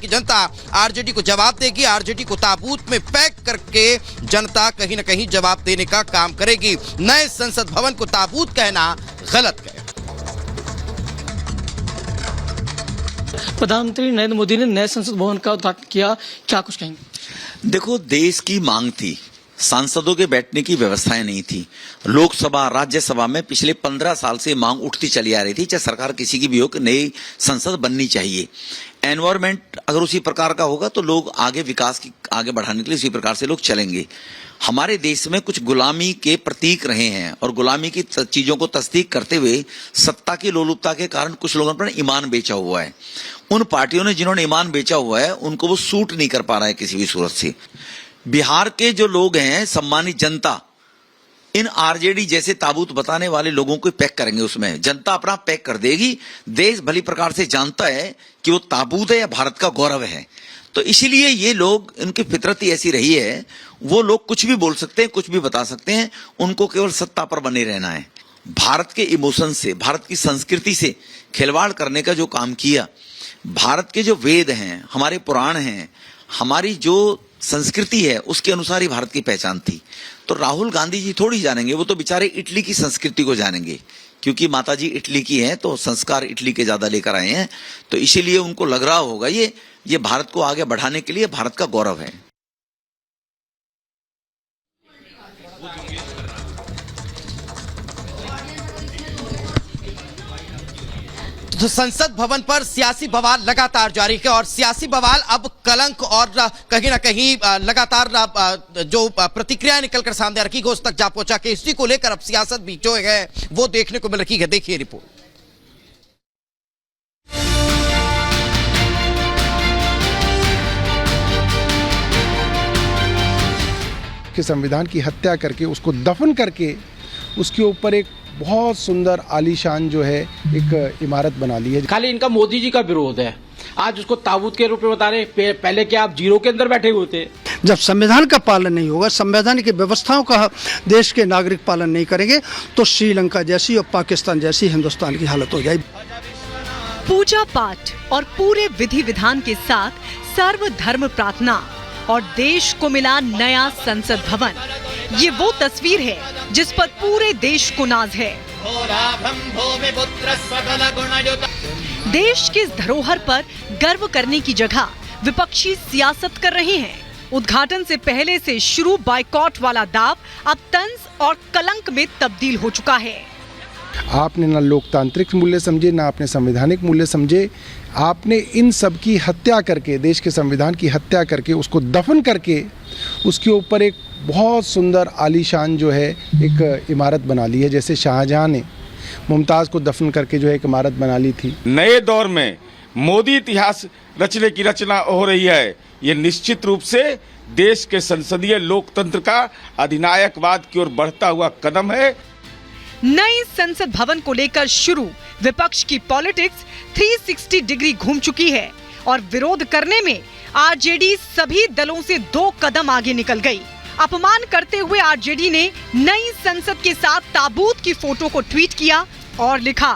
की जनता आरजेडी को जवाब देगी। आरजेडी को ताबूत में पैक करके जनता कहीं न कहीं जवाब देने का काम करेगी। नए संसद भवन को ताबूत कहना गलत है। प्रधानमंत्री नरेंद्र मोदी ने नए संसद भवन का उद्घाटन किया, क्या कुछ कहेंगे? देखो, देश की मांग थी, सांसदों के बैठने की व्यवस्थाएं नहीं थी। लोकसभा राज्यसभा में पिछले 15 साल से मांग उठती चली आ रही थी, चाहे सरकार किसी की भी हो, कि नई संसद बननी चाहिए। एनवायरमेंट अगर उसी प्रकार का होगा तो लोग आगे विकास की आगे बढ़ाने के लिए उसी प्रकार से लोग चलेंगे। हमारे देश में कुछ गुलामी के प्रतीक रहे हैं और गुलामी की चीजों को तस्दीक करते हुए सत्ता की लोलुपता के कारण कुछ लोगों ने ईमान बेचा हुआ है। उन पार्टियों ने जिन्होंने ईमान बेचा हुआ है उनको वो सूट नहीं कर पा रहा है किसी भी सूरत से। बिहार के जो लोग हैं, सम्मानित जनता, इन आरजेडी जैसे ताबूत बताने वाले लोगों को पैक करेंगे, उसमें जनता अपना पैक कर देगी। देश भली प्रकार से जानता है कि वो ताबूत है या भारत का गौरव है। तो इसीलिए ये लोग, इनकी फितरत ही ऐसी रही है, वो लोग कुछ भी बोल सकते हैं, कुछ भी बता सकते हैं, उनको केवल सत्ता पर बने रहना है। भारत के इमोशन से, भारत की संस्कृति से खिलवाड़ करने का जो काम किया, भारत के जो वेद हैं, हमारे पुराण हैं, हमारी जो संस्कृति है, उसके अनुसार ही भारत की पहचान थी। तो राहुल गांधी जी थोड़ी जानेंगे, वो तो बेचारे इटली की संस्कृति को जानेंगे, क्योंकि माताजी इटली की हैं तो संस्कार इटली के ज्यादा लेकर आए हैं। तो इसीलिए उनको लग रहा होगा ये भारत को आगे बढ़ाने के लिए भारत का गौरव है। तो संसद भवन पर सियासी बवाल लगातार जारी है और सियासी बवाल अब कलंक और कहीं ना कहीं लगातार जो प्रतिक्रियाएं निकलकर सामने रखी गई उस तक जा पहुंचा कि इसी को लेकर अब सियासत भी जो है वो देखने को मिल रही है। देखिए रिपोर्ट। कि संविधान की हत्या करके उसको दफन करके उसके ऊपर एक बहुत सुंदर आलीशान जो है एक इमारत बना ली है। खाली इनका मोदी जी का विरोध है, आज उसको ताबूत के रूप में बता रहे। पहले क्या आप जीरो के अंदर बैठे हुए थे? जब संविधान का पालन नहीं होगा, संवैधानिक व्यवस्थाओं का देश के नागरिक पालन नहीं करेंगे तो श्रीलंका जैसी और पाकिस्तान जैसी हिंदुस्तान की हालत हो जाएगी। पूजा पाठ और पूरे विधि विधान के साथ सर्वधर्म प्रार्थना और देश को मिला नया संसद भवन, ये वो तस्वीर है जिस पर पूरे देश को नाज है। देश की इस धरोहर पर गर्व करने की जगह विपक्षी सियासत कर रहे हैं। उद्घाटन से पहले से शुरू बायकॉट वाला दाव अब तंज और कलंक में तब्दील हो चुका है। आपने ना लोकतांत्रिक मूल्य समझे, ना आपने संवैधानिक मूल्य समझे। आपने इन सब की हत्या करके, देश के संविधान की हत्या करके, उसको दफन करके उसके ऊपर एक बहुत सुंदर आलीशान जो है एक इमारत बना ली है। जैसे शाहजहां ने मुमताज़ को दफन करके जो है एक इमारत बना ली थी। नए दौर में मोदी इतिहास रचने की रचना हो रही है। ये निश्चित रूप से देश के संसदीय लोकतंत्र का अधिनायकवाद की ओर बढ़ता हुआ कदम है। नए संसद भवन को लेकर शुरू विपक्ष की पॉलिटिक्स 360 डिग्री घूम चुकी है और विरोध करने में आरजेडी सभी दलों से 2 कदम आगे निकल गई। अपमान करते हुए आरजेडी ने नई संसद के साथ ताबूत की फोटो को ट्वीट किया और लिखा,